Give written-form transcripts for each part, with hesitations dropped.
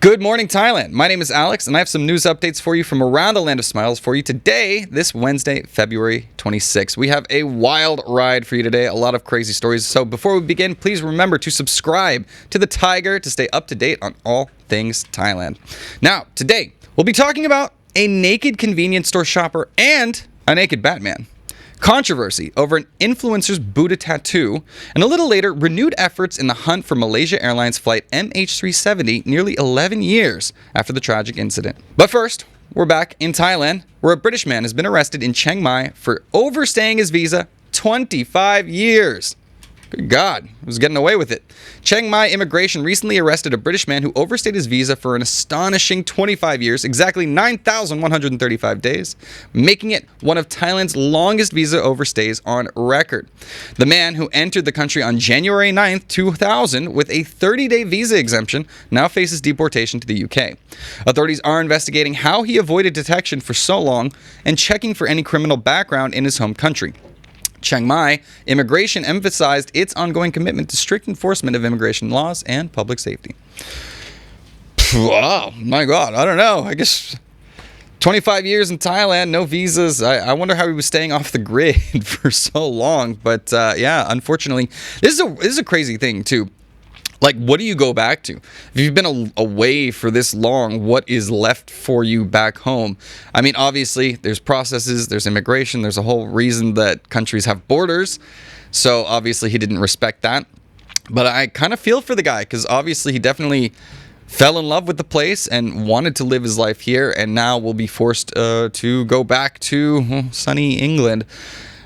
Good morning, Thailand. My name is Alex, and I have some news updates for you from around the land of smiles for you today, this Wednesday, February 26th. We have a wild ride for you today, a lot of crazy stories. So before we begin, please remember to subscribe to the Thaiger to stay up to date on all things Thailand. Now, today, we'll be talking about a naked convenience store shopper and a naked Batman. Controversy over an influencer's Buddha tattoo, and a little later, renewed efforts in the hunt for Malaysia Airlines flight MH370 nearly 11 years after the tragic incident. But first, we're back in Thailand, where a British man has been arrested in Chiang Mai for overstaying his visa 25 years. Good God, he was getting away with it. Chiang Mai immigration recently arrested a British man who overstayed his visa for an astonishing 25 years, exactly 9,135 days, making it one of Thailand's longest visa overstays on record. The man, who entered the country on January 9th, 2000 with a 30-day visa exemption, now faces deportation to the UK. Authorities are investigating how he avoided detection for so long and checking for any criminal background in his home country. Chiang Mai immigration emphasized its ongoing commitment to strict enforcement of immigration laws and public safety. Wow, my God, I don't know. I guess 25 years in Thailand, no visas. I wonder how he was staying off the grid for so long. But yeah, unfortunately, this is a crazy thing too. Like, what do you go back to? If you've been away for this long, what is left for you back home? I mean, obviously, there's processes, there's immigration, there's a whole reason that countries have borders. So, obviously, he didn't respect that. But I kind of feel for the guy, because obviously he definitely fell in love with the place and wanted to live his life here, and now will be forced to go back to sunny England.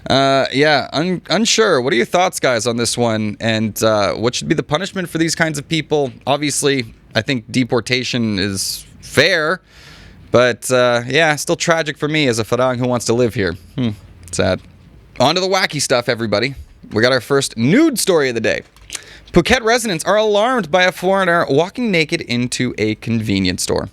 Yeah, unsure. What are your thoughts, guys, on this one? And what should be the punishment for these kinds of people? Obviously, I think deportation is fair, but yeah, still tragic for me as a Patong who wants to live here. Sad. On to the wacky stuff, everybody. We got our first nude story of the day. Phuket residents are alarmed by a foreigner walking naked into a convenience store.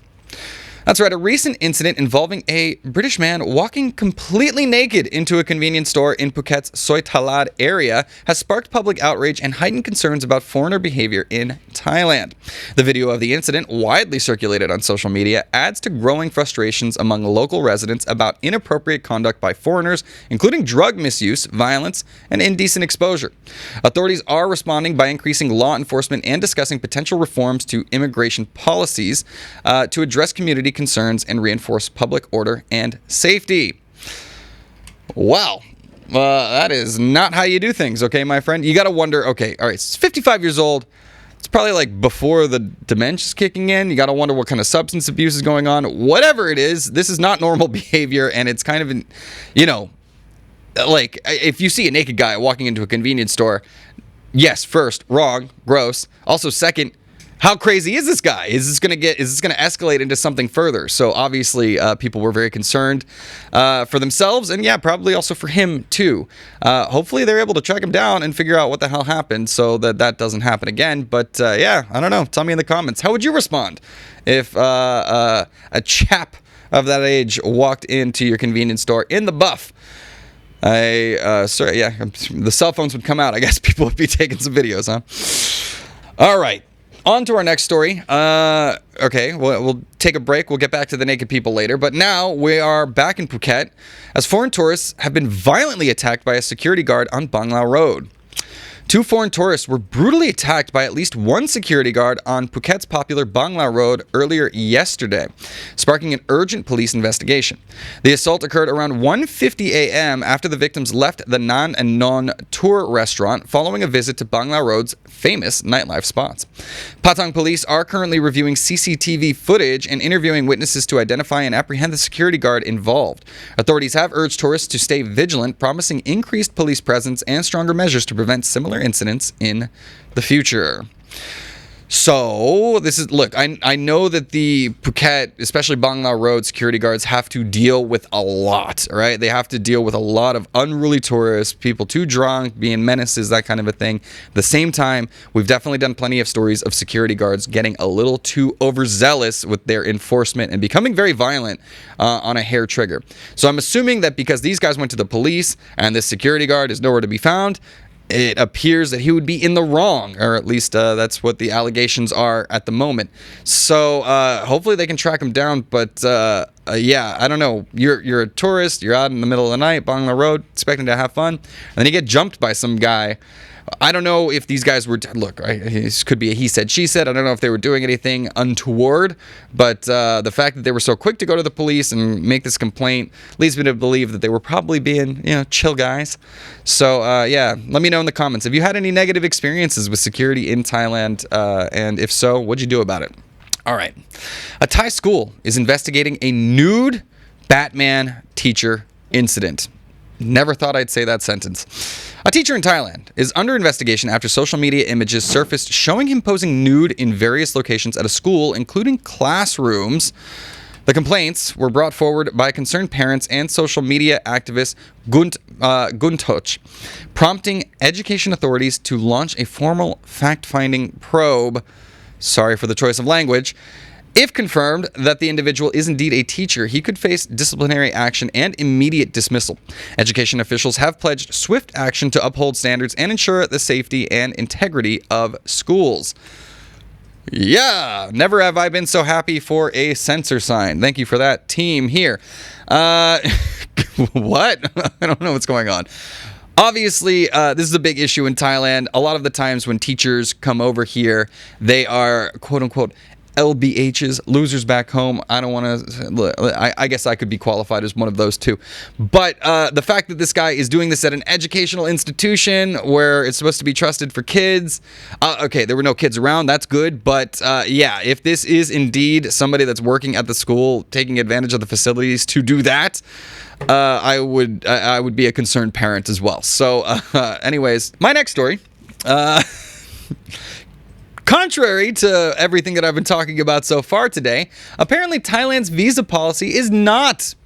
That's right, a recent incident involving a British man walking completely naked into a convenience store in Phuket's Soi Thalad area has sparked public outrage and heightened concerns about foreigner behavior in Thailand. The video of the incident, widely circulated on social media, adds to growing frustrations among local residents about inappropriate conduct by foreigners, including drug misuse, violence, and indecent exposure. Authorities are responding by increasing law enforcement and discussing potential reforms to immigration policies to address community concerns and reinforce public order and safety. Wow. That is not how you do things, okay, my friend? You got to wonder, okay, all right, it's 55 years old. It's probably like before the dementia's kicking in. You got to wonder what kind of substance abuse is going on. Whatever it is, this is not normal behavior, and it's kind of, like, if you see a naked guy walking into a convenience store, yes, first, wrong, gross. Also, second, how crazy is this guy? Is this going to escalate into something further? So obviously, people were very concerned for themselves, and yeah, probably also for him too. Hopefully, they're able to track him down and figure out what the hell happened so that doesn't happen again. But yeah, I don't know. Tell me in the comments. How would you respond if a chap of that age walked into your convenience store in the buff? Sorry, yeah, the cell phones would come out. I guess people would be taking some videos, huh? All right. On to our next story. Okay, we'll take a break. We'll get back to the naked people later. But now we are back in Phuket as foreign tourists have been violently attacked by a security guard on Bang Lao Road. Two foreign tourists were brutally attacked by at least one security guard on Phuket's popular Bang Lao Road earlier yesterday, sparking an urgent police investigation. The assault occurred around 1:50 a.m. after the victims left the Nan and Non tour restaurant following a visit to Bang Lao Road's famous nightlife spots. Patong police are currently reviewing CCTV footage and interviewing witnesses to identify and apprehend the security guard involved. Authorities have urged tourists to stay vigilant, promising increased police presence and stronger measures to prevent similar incidents in the future. So, look, I know that the Phuket, especially Bang Lao Road security guards have to deal with a lot, right? They have to deal with a lot of unruly tourists, people too drunk, being menaces, that kind of a thing. At the same time, we've definitely done plenty of stories of security guards getting a little too overzealous with their enforcement and becoming very violent on a hair trigger. So I'm assuming that because these guys went to the police and this security guard is nowhere to be found, it appears that he would be in the wrong, or at least that's what the allegations are at the moment. So hopefully they can track him down. But yeah, I don't know. You're a tourist. You're out in the middle of the night, along the road, expecting to have fun, and then you get jumped by some guy. I don't know if these guys were, look, this could be a he said, she said. I don't know if they were doing anything untoward, but the fact that they were so quick to go to the police and make this complaint leads me to believe that they were probably being, chill guys. So, yeah, let me know in the comments. Have you had any negative experiences with security in Thailand? And if so, what'd you do about it? All right. A Thai school is investigating a nude Batman teacher incident. Never thought I'd say that sentence. A teacher in Thailand is under investigation after social media images surfaced showing him posing nude in various locations at a school, including classrooms. The complaints were brought forward by concerned parents and social media activist Guntoch, prompting education authorities to launch a formal fact-finding probe. Sorry for the choice of language. If confirmed that the individual is indeed a teacher, he could face disciplinary action and immediate dismissal. Education officials have pledged swift action to uphold standards and ensure the safety and integrity of schools. Yeah, never have I been so happy for a censor sign. Thank you for that, team here. What? I don't know what's going on. Obviously, this is a big issue in Thailand. A lot of the times when teachers come over here, they are, quote-unquote, LBHs, losers back home. I don't want to, I guess I could be qualified as one of those too. But the fact that this guy is doing this at an educational institution where it's supposed to be trusted for kids. Okay, there were no kids around. That's good. But yeah, if this is indeed somebody that's working at the school, taking advantage of the facilities to do that, I would be a concerned parent as well. So anyways, my next story. Contrary to everything that I've been talking about so far today, apparently Thailand's visa policy is not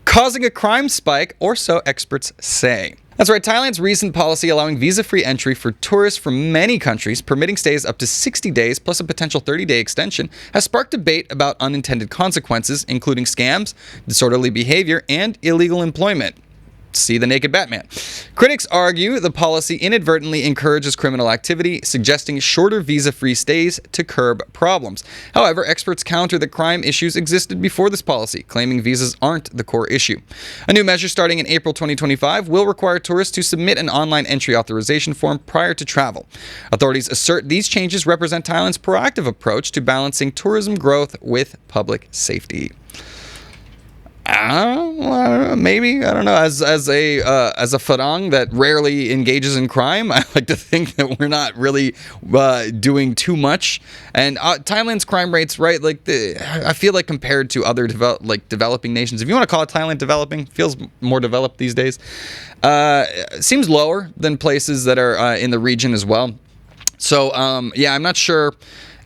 causing a crime spike, or so experts say. That's right, Thailand's recent policy allowing visa-free entry for tourists from many countries, permitting stays up to 60 days plus a potential 30-day extension, has sparked debate about unintended consequences, including scams, disorderly behavior, and illegal employment. See the naked Batman. Critics argue the policy inadvertently encourages criminal activity, suggesting shorter visa-free stays to curb problems. However, experts counter that crime issues existed before this policy, claiming visas aren't the core issue. A new measure starting in April 2025 will require tourists to submit an online entry authorization form prior to travel. Authorities assert these changes represent Thailand's proactive approach to balancing tourism growth with public safety. Maybe, I don't know. As a Farang that rarely engages in crime, I like to think that we're not really doing too much. And Thailand's crime rates, right? Like I feel like compared to other developing nations, if you want to call it Thailand developing, feels more developed these days. Seems lower than places that are in the region as well. So yeah, I'm not sure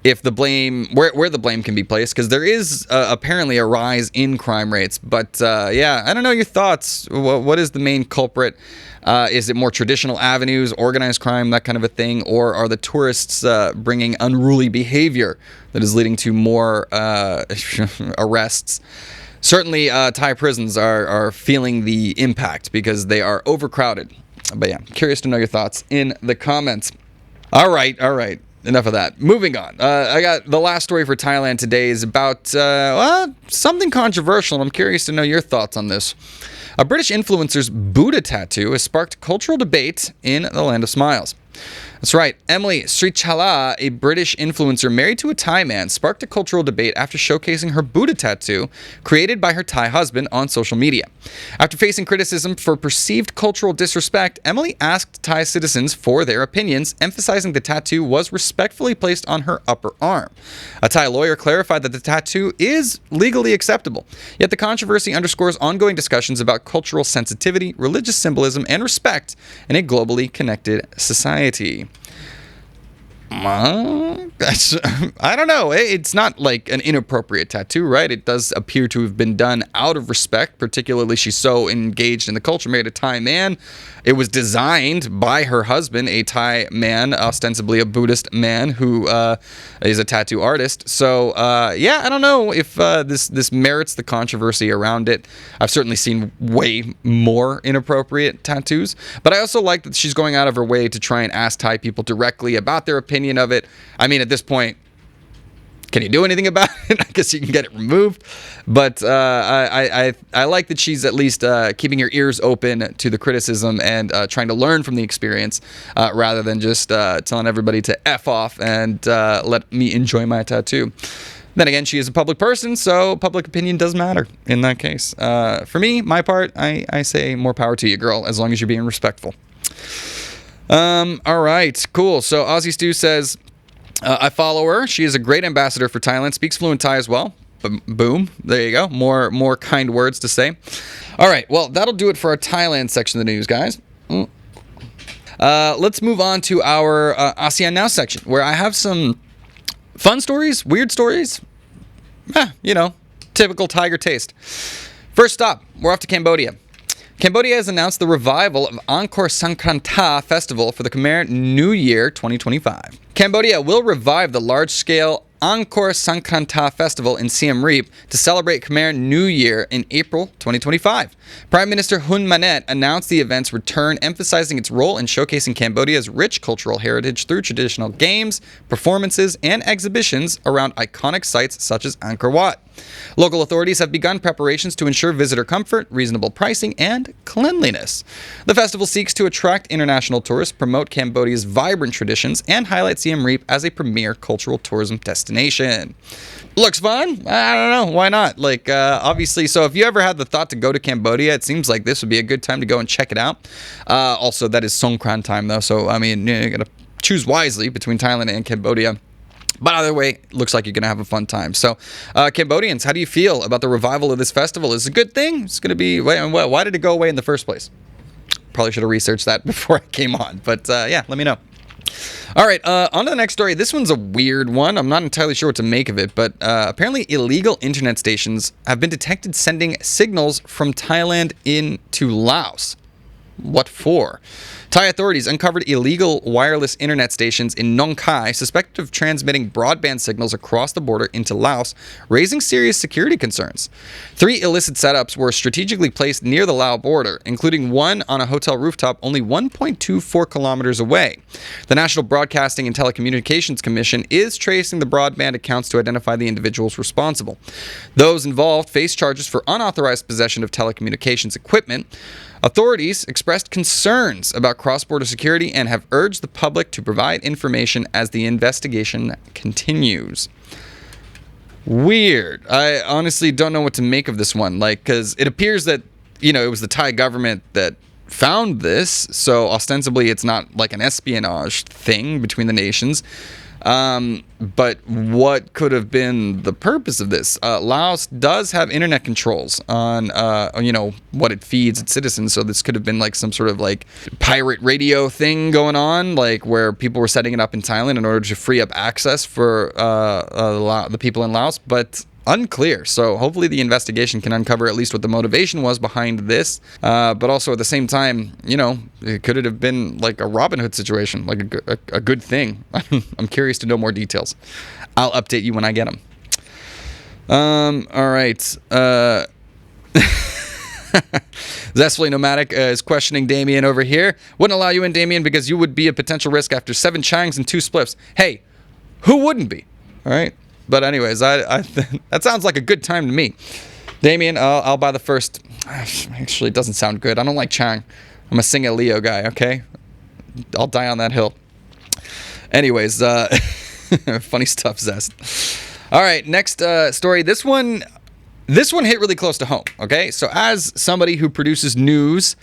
if the blame, where the blame can be placed, because there is apparently a rise in crime rates. But yeah, I don't know your thoughts. What is the main culprit? Is it more traditional avenues, organized crime, that kind of a thing? Or are the tourists bringing unruly behavior that is leading to more arrests? Certainly, Thai prisons are feeling the impact because they are overcrowded. But yeah, curious to know your thoughts in the comments. All right. Enough of that. Moving on. I got the last story for Thailand today is about something controversial, and I'm curious to know your thoughts on this. A British influencer's Buddha tattoo has sparked cultural debate in the Land of Smiles. That's right. Emily Srichala, a British influencer married to a Thai man, sparked a cultural debate after showcasing her Buddha tattoo created by her Thai husband on social media. After facing criticism for perceived cultural disrespect, Emily asked Thai citizens for their opinions, emphasizing the tattoo was respectfully placed on her upper arm. A Thai lawyer clarified that the tattoo is legally acceptable, yet the controversy underscores ongoing discussions about cultural sensitivity, religious symbolism, and respect in a globally connected society. I don't know. It's not like an inappropriate tattoo, right? It does appear to have been done out of respect, particularly she's so engaged in the culture, married a Thai man. It was designed by her husband, a Thai man, ostensibly a Buddhist man who is a tattoo artist. So, yeah, I don't know if this merits the controversy around it. I've certainly seen way more inappropriate tattoos, but I also like that she's going out of her way to try and ask Thai people directly about their opinion of it. I mean, at this point, can you do anything about it? I guess you can get it removed. But I like that she's at least keeping her ears open to the criticism and trying to learn from the experience rather than just telling everybody to F off and let me enjoy my tattoo. Then again, she is a public person, so public opinion does matter in that case. For me, my part, I say more power to you, girl, as long as you're being respectful. All right, cool. So Aussie Stu says, I follow her. She is a great ambassador for Thailand. Speaks fluent Thai as well. Boom. There you go. More kind words to say. All right. Well, that'll do it for our Thailand section of the news, guys. Let's move on to our ASEAN Now section, where I have some fun stories, weird stories. Typical Thaiger taste. First stop, we're off to Cambodia. Cambodia has announced the revival of Angkor Sangkrantha Festival for the Khmer New Year 2025. Cambodia will revive the large-scale Angkor Sangkrantha Festival in Siem Reap to celebrate Khmer New Year in April 2025. Prime Minister Hun Manet announced the event's return, emphasizing its role in showcasing Cambodia's rich cultural heritage through traditional games, performances, and exhibitions around iconic sites such as Angkor Wat. Local authorities have begun preparations to ensure visitor comfort, reasonable pricing, and cleanliness. The festival seeks to attract international tourists, promote Cambodia's vibrant traditions, and highlight Siem Reap as a premier cultural tourism destination. Looks fun? I don't know. Why not? Obviously, so if you ever had the thought to go to Cambodia, it seems like this would be a good time to go and check it out. Also, that is Songkran time, though, so, I mean, you got to choose wisely between Thailand and Cambodia. But either way, looks like you're going to have a fun time. So, Cambodians, how do you feel about the revival of this festival? Is it a good thing? It's going to be... Why did it go away in the first place? Probably should have researched that before I came on. But, yeah, let me know. All right, on to the next story. This one's a weird one. I'm not entirely sure what to make of it, but apparently illegal internet stations have been detected sending signals from Thailand into Laos. What for? Thai authorities uncovered illegal wireless internet stations in Nong Khai suspected of transmitting broadband signals across the border into Laos, raising serious security concerns. 3 illicit setups were strategically placed near the Lao border, including one on a hotel rooftop only 1.24 kilometers away. The National Broadcasting and Telecommunications Commission is tracing the broadband accounts to identify the individuals responsible. Those involved face charges for unauthorized possession of telecommunications equipment. Authorities expressed concerns about cross-border security and have urged the public to provide information as the investigation continues. Weird. I honestly don't know what to make of this one. Because it appears that, it was the Thai government that found this. So ostensibly it's not like an espionage thing between the nations. But what could have been the purpose of this? Laos does have internet controls on, what it feeds its citizens. So this could have been like some sort of like pirate radio thing going on, like where people were setting it up in Thailand in order to free up access for the people in Laos. But unclear. So hopefully the investigation can uncover at least what the motivation was behind this. But also at the same time, could it have been like a Robin Hood situation, like a good thing? I'm curious to know more details. I'll update you when I get them. All right. Zestfully Nomadic is questioning Damien over here. Wouldn't allow you in, Damien, because you would be a potential risk after 7 Changs and 2 spliffs. Hey, who wouldn't be? All right. But anyways, that sounds like a good time to me. Damien, I'll buy the first. Actually, it doesn't sound good. I don't like Chiang. I'm a Singa Leo guy, okay? I'll die on that hill. Anyways, funny stuff, Zest. All right, next story. This one hit really close to home, okay? So as somebody who produces news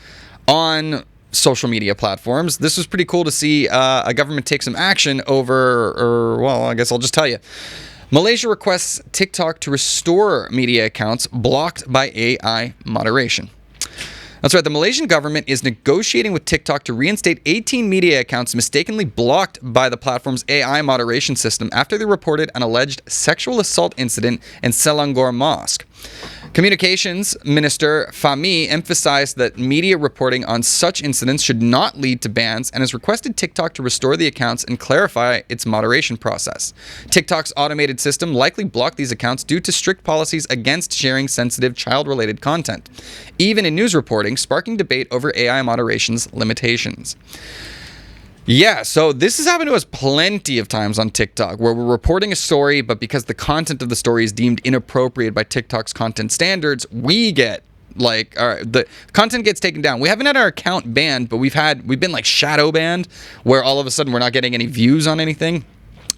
on social media platforms, this was pretty cool to see a government take some action over, I guess I'll just tell you. Malaysia requests TikTok to restore media accounts blocked by AI moderation. That's right. The Malaysian government is negotiating with TikTok to reinstate 18 media accounts mistakenly blocked by the platform's AI moderation system after they reported an alleged sexual assault incident in Selangor Mosque. Communications Minister Fahmi emphasized that media reporting on such incidents should not lead to bans and has requested TikTok to restore the accounts and clarify its moderation process. TikTok's automated system likely blocked these accounts due to strict policies against sharing sensitive child-related content, even in news reporting, sparking debate over AI moderation's limitations. Yeah, so this has happened to us plenty of times on TikTok where we're reporting a story, but because the content of the story is deemed inappropriate by TikTok's content standards, we get the content gets taken down. We haven't had our account banned, but we've been like shadow banned, where all of a sudden we're not getting any views on anything.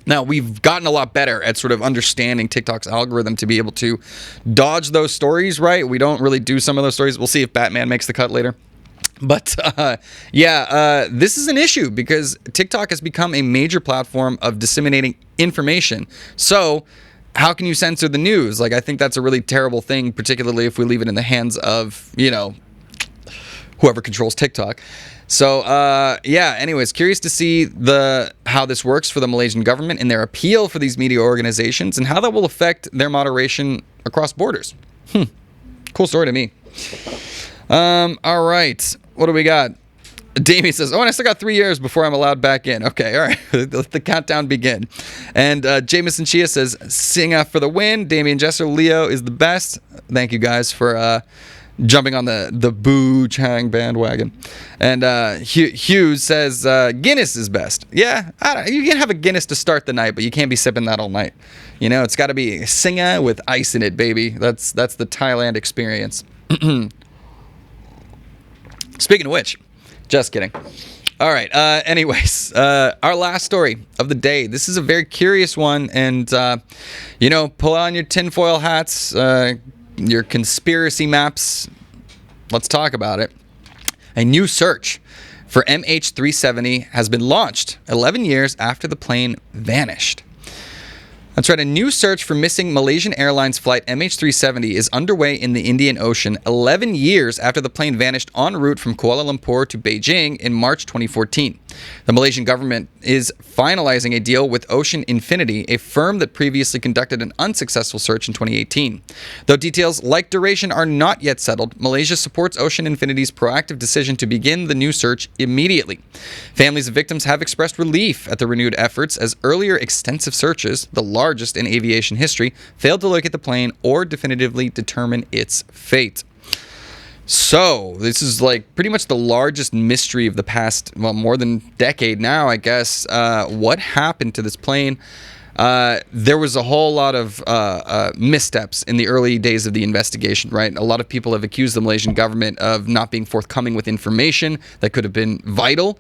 Now, we've gotten a lot better at sort of understanding TikTok's algorithm to be able to dodge those stories, right? We don't really do some of those stories. We'll see if Batman makes the cut later. But this is an issue because TikTok has become a major platform of disseminating information. So how can you censor the news? Like, I think that's a really terrible thing, particularly if we leave it in the hands of, whoever controls TikTok. So, anyways, curious to see how this works for the Malaysian government in their appeal for these media organizations and how that will affect their moderation across borders. Cool story to me. All right. What do we got? Damien says, and I still got 3 years before I'm allowed back in. Okay, all right. Let the countdown begin. And Jameson Chia says, Singa for the win. Damien Jesser, Leo is the best. Thank you guys for jumping on the Boo Chiang bandwagon. And Hughes says, Guinness is best. Yeah, you can have a Guinness to start the night, but you can't be sipping that all night. It's got to be Singa with ice in it, baby. That's the Thailand experience. Speaking of which, just kidding. All right. Anyways, our last story of the day. This is a very curious one. And, pull on your tinfoil hats, your conspiracy maps. Let's talk about it. A new search for MH370 has been launched 11 years after the plane vanished. That's right. A new search for missing Malaysian Airlines flight MH370 is underway in the Indian Ocean 11 years after the plane vanished en route from Kuala Lumpur to Beijing in March 2014. The Malaysian government is finalizing a deal with Ocean Infinity, a firm that previously conducted an unsuccessful search in 2018. Though details like duration are not yet settled, Malaysia supports Ocean Infinity's proactive decision to begin the new search immediately. Families of victims have expressed relief at the renewed efforts as earlier extensive searches, the largest in aviation history, failed to locate the plane or definitively determine its fate. So, this is like pretty much the largest mystery of the past, more than a decade now, I guess. What happened to this plane? There was a whole lot of missteps in the early days of the investigation, right? A lot of people have accused the Malaysian government of not being forthcoming with information that could have been vital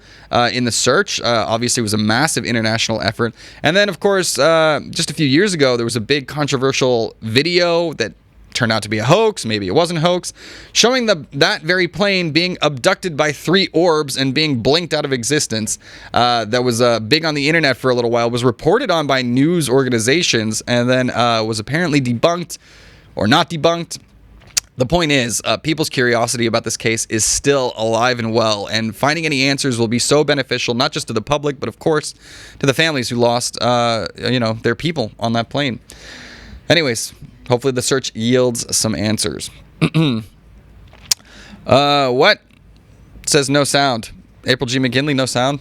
in the search. Obviously, it was a massive international effort. And then, of course, just a few years ago, there was a big controversial video that turned out to be a hoax, maybe it wasn't a hoax, showing that very plane being abducted by 3 orbs and being blinked out of existence. That was big on the internet for a little while, was reported on by news organizations, and then was apparently debunked or not debunked. The point is, people's curiosity about this case is still alive and well, and finding any answers will be so beneficial, not just to the public, but of course to the families who lost their people on that plane. Anyways, hopefully the search yields some answers. What? It says no sound. April G. McGinley, no sound.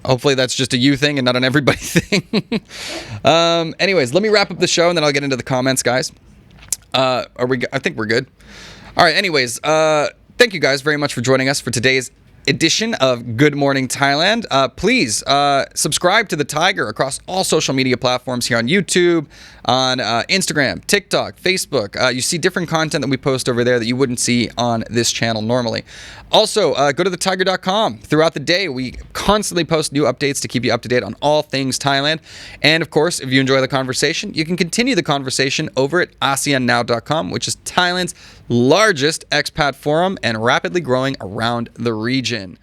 Hopefully that's just a you thing and not an everybody thing. Anyways, let me wrap up the show and then I'll get into the comments, guys. I think we're good. All right. Anyways, thank you guys very much for joining us for today's edition of Good Morning Thailand. Please subscribe to the Thaiger across all social media platforms here on YouTube, on Instagram, TikTok, Facebook. You see different content that we post over there that you wouldn't see on this channel normally. Also, go to thetiger.com. Throughout the day, we constantly post new updates to keep you up to date on all things Thailand. And of course, if you enjoy the conversation, you can continue the conversation over at ASEANnow.com, which is Thailand's largest expat forum and rapidly growing around the region.